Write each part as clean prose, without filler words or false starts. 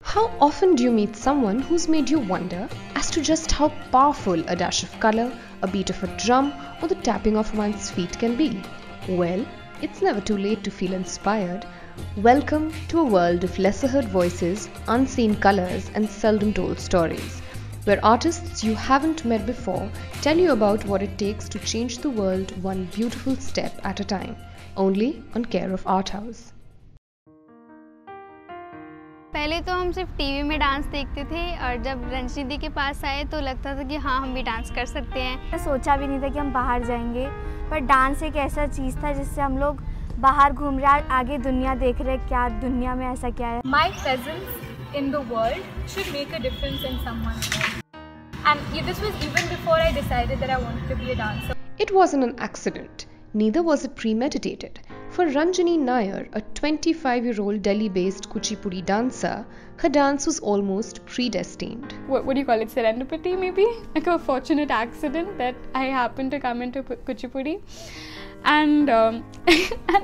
How often do you meet someone who's made you wonder as to just how powerful a dash of color, a beat of a drum, or the tapping of one's feet can be? Well, it's never too late to feel inspired. Welcome to a world of lesser heard voices, unseen colors, and seldom told stories, where artists you haven't met before tell you about what it takes to change the world one beautiful step at a time, only on Care of Art House. पहले तो हम सिर्फ TV में dance देखते थे और जब रंजनी दी के पास आए तो लगता था कि हाँ हम भी डांस कर सकते हैं। सोचा भी नहीं था कि हम बाहर जाएंगे, पर डांस एक ऐसा चीज़ था जिससे हम लोग बाहर घूम रहे हैं, आगे दुनिया देख रहे हैं, क्या दुनिया में ऐसा क्या है। My presence in the world should make a difference in someone's life. And this was even before I decided that I wanted to be a dancer. It wasn't an accident, neither was it premeditated. For Ranjani Nair, a 25-year-old Delhi-based Kuchipudi dancer, her dance was almost predestined. What do you call it? Serendipity, maybe? Like a fortunate accident that I happened to come into Kuchipudi. And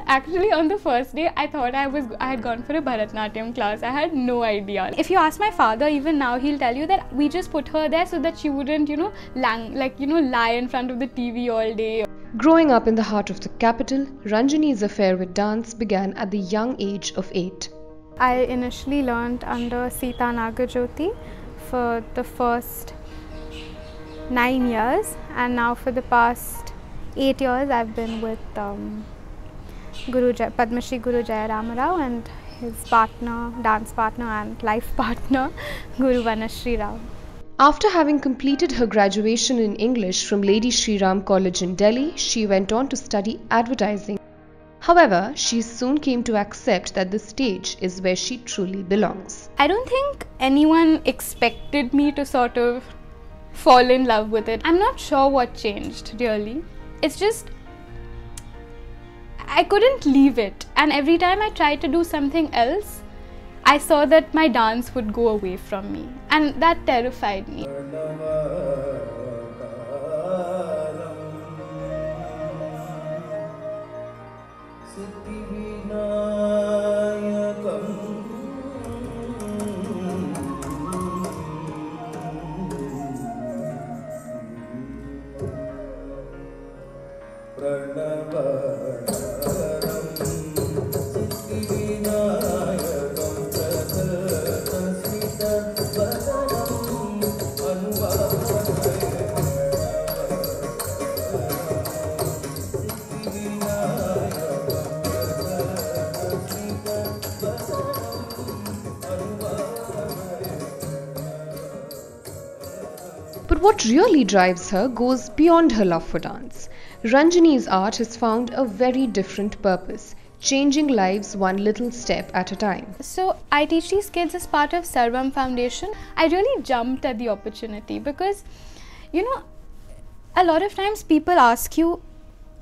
actually on the first day, I thought I had gone for a Bharatanatyam class. I had no idea. If you ask my father, even now, he'll tell you that we just put her there so that she wouldn't, lie in front of the TV all day. Growing up in the heart of the capital, Ranjani's affair with dance began at the young age of 8. I initially learned under Sita Nagajyoti for the first 9 years, and now for the past 8 years I've been with Padma Shri Guru Jayarama Rao and his partner, dance partner and life partner, Guru Vanashri Rao. After having completed her graduation in English from Lady Shri Ram College in Delhi, she went on to study advertising. However, she soon came to accept that the stage is where she truly belongs. I don't think anyone expected me to sort of fall in love with it. I'm not sure what changed, really. It's just, I couldn't leave it. And every time I tried to do something else, I saw that my dance would go away from me, and that terrified me. But what really drives her goes beyond her love for dance. Ranjani's art has found a very different purpose, changing lives one little step at a time. So I teach these kids as part of Sarvam Foundation. I really jumped at the opportunity because, a lot of times people ask you,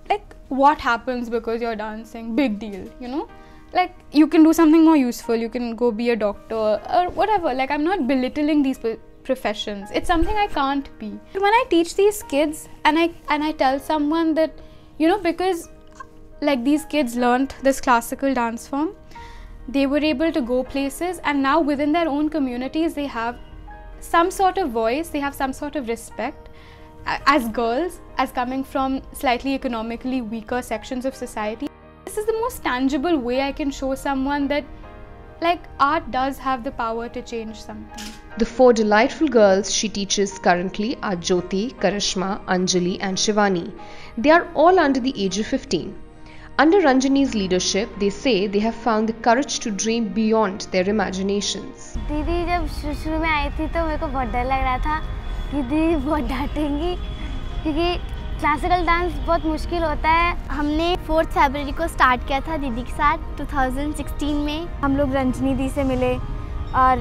like, what happens because you're dancing? Big deal, Like, you can do something more useful, you can go be a doctor or whatever. Like, I'm not belittling these professions. It's something I can't be. When I teach these kids and I tell someone that, because like these kids learnt this classical dance form, they were able to go places, and now within their own communities they have some sort of voice, they have some sort of respect as girls, as coming from slightly economically weaker sections of society. This is the most tangible way I can show someone that, like, art does have the power to change something. The 4 delightful girls she teaches currently are Jyoti, Karishma, Anjali and Shivani. They are all under the age of 15. Under Ranjani's leadership, they say they have found the courage to dream beyond their imaginations. दीदी जब शुरू में आई थी तो मेरे को बहुत डर लग रहा था कि दीदी बहुत डांटेंगी, क्योंकि क्लासिकल डांस बहुत मुश्किल होता है। हमने 4 फरवरी को स्टार्ट किया था दीदी के साथ 2016 में। हम लोग रंजनी दी से मिले और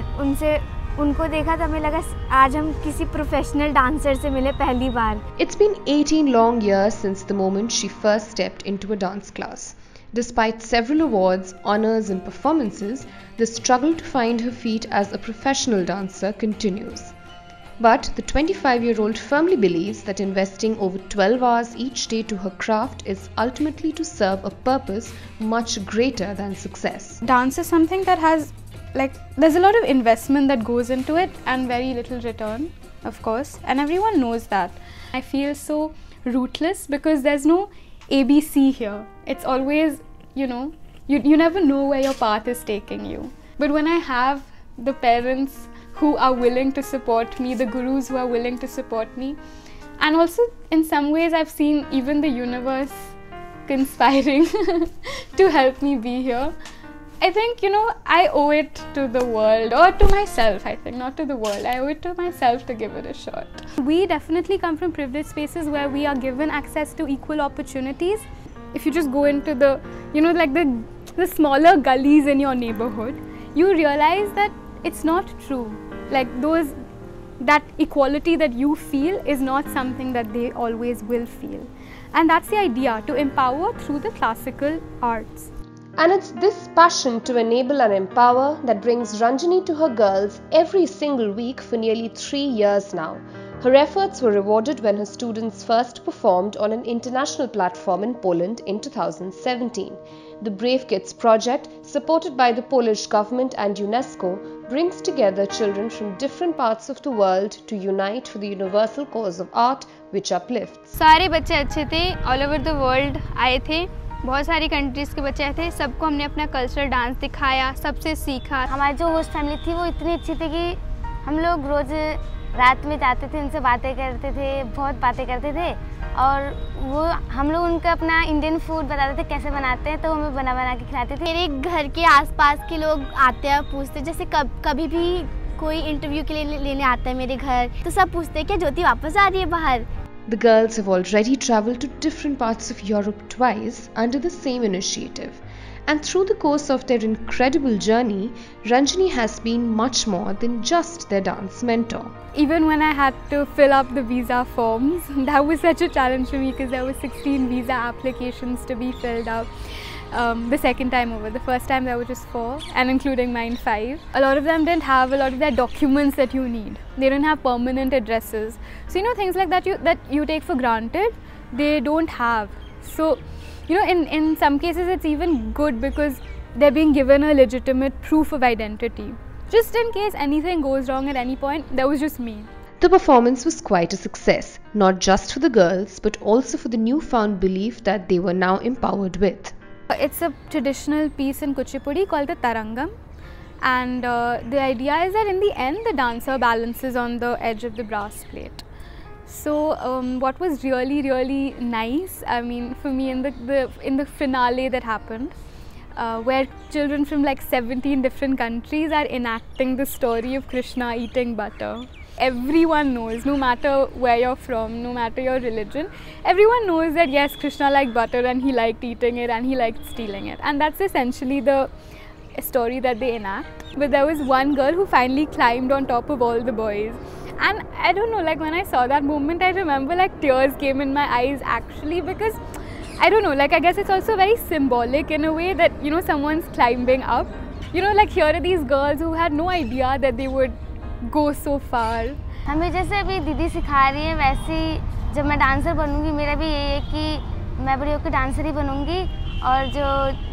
उनको देखा तो हमें लगा आज हम किसी प्रोफेशनल डांसर से मिले पहली बार। It's been 18 long years since the moment she first stepped into a dance class. Despite several awards, honors and performances, the struggle to find her feet as a professional dancer continues. But the 25-year-old firmly believes that investing over 12 hours each day to her craft is ultimately to serve a purpose much greater than success. Dance is something that has like there's a lot of investment that goes into it and very little return, of course, and everyone knows that. I feel so rootless because there's no ABC here. It's always, you know, you never know where your path is taking you. But when I have the parents who are willing to support me, the gurus who are willing to support me, and also in some ways I've seen even the universe conspiring to help me be here. I think, you know, I owe it to the world, or to myself, I think, not to the world. I owe it to myself to give it a shot. We definitely come from privileged spaces where we are given access to equal opportunities. If you just go into the, you know, like the smaller gullies in your neighborhood, you realize that it's not true. Like that equality that you feel is not something that they always will feel. And that's the idea, to empower through the classical arts. And it's this passion to enable and empower that brings Ranjani to her girls every single week for nearly 3 years now. Her efforts were rewarded when her students first performed on an international platform in Poland in 2017. The Brave Kids project, supported by the Polish government and UNESCO, brings together children from different parts of the world to unite for the universal cause of art, which uplifts. सारे बच्चे अच्छे थे, all over the world आए थे, बहुत सारी countries के बच्चे आए थे, सबको हमने अपना कल्चरल डांस दिखाया, सबसे सीखा. हमारी जो होस्ट फैमिली थी वो इतनी अच्छी थी कि हम लोग रोज़ रात में जाते थे, उनसे बातें करते थे, बहुत बातें करते थे, और वो हम लोग उनको अपना इंडियन फूड बताते थे कैसे बनाते हैं, तो हमें बना के खिलाते थे. मेरे घर के आसपास के लोग आते हैं, पूछते, जैसे कभी भी कोई इंटरव्यू के लिए लेने आता है मेरे घर, तो सब पूछते हैं कि ज्योति वापस आ रही है बाहर. The girls have already travelled to different parts of Europe twice under the same initiative. And through the course of their incredible journey, Ranjani has been much more than just their dance mentor. Even when I had to fill up the visa forms, that was such a challenge for me because there were 16 visa applications to be filled up. The second time over. The first time there were just 4, and including mine 5. A lot of them didn't have a lot of their documents that you need. They didn't have permanent addresses. So, you know, things like that you take for granted, they don't have. So, you know, in some cases it's even good because they're being given a legitimate proof of identity. Just in case anything goes wrong at any point, that was just me. The performance was quite a success, not just for the girls, but also for the newfound belief that they were now empowered with. It's a traditional piece in Kuchipudi called the Tarangam, and the idea is that in the end the dancer balances on the edge of the brass plate. So what was really nice, I mean, for me in the finale that happened, where children from like 17 different countries are enacting the story of Krishna eating butter. Everyone knows, no matter where you're from, no matter your religion, everyone knows that yes, Krishna liked butter and he liked eating it and he liked stealing it. And that's essentially the story that they enact. But there was one girl who finally climbed on top of all the boys. And I don't know, like when I saw that moment, I remember like tears came in my eyes actually, because I don't know, like I guess it's also very symbolic in a way that, you know, someone's climbing up. You know, like here are these girls who had no idea that they would go so far. हमें जैसे अभी दीदी सिखा रही है वैसे ही जब मैं डांसर बनूंगी, मेरा भी यही है कि मैं बड़ी होकर डांसर ही बनूंगी, और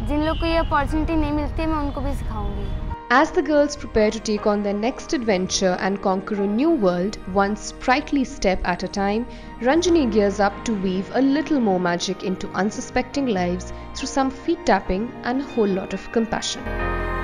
जिन लोग को ये अपॉर्चुनिटी नहीं मिलती है मैं उनको भी सिखाऊंगी. As the girls prepare to take on their next adventure and conquer a new world, one sprightly step at a time, Ranjani gears up to weave a little more magic into unsuspecting lives through some feet tapping and a whole lot of compassion.